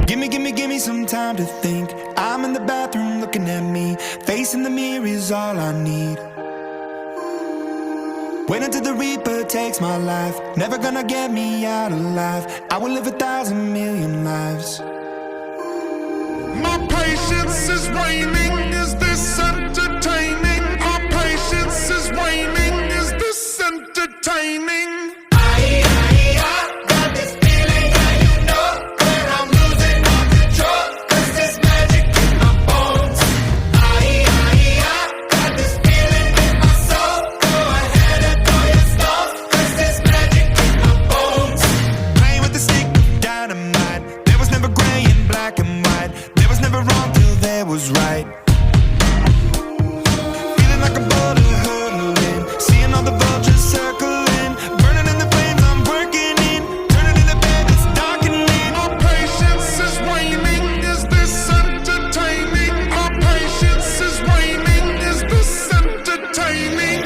Give me some time to think. I'm in the bathroom looking at me. Facing the mirror is all I need. Wait until the Reaper takes my life. Never gonna get me out alive. I will live 1,000 million lives. My patience is waning. Is this entertaining? Our patience is waning. Is this entertaining? Was right. Feeling like a bullet hurtling, seeing all the vultures circling, burning in the flames I'm working in, turning in the bed that's darkening. Our patience is waning. Is this entertaining? Our patience is waning. Is this entertaining?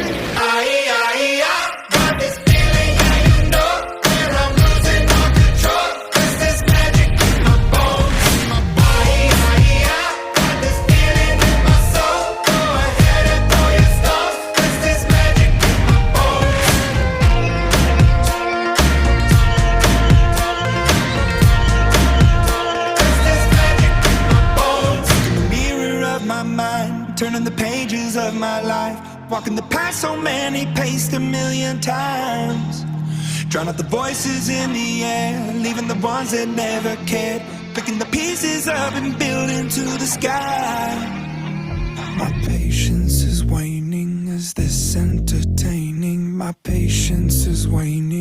Got this feeling, yeah, you know, where I'm losing all control. 'Cause there's magic in my bones. Turning the pages of my life, walking the path so many paced 1,000,000 times. Drown out the voices in the air, leaving the ones that never cared. Picking the pieces up and building to the sky. My patience is waning. Is this entertaining? My patience is waning.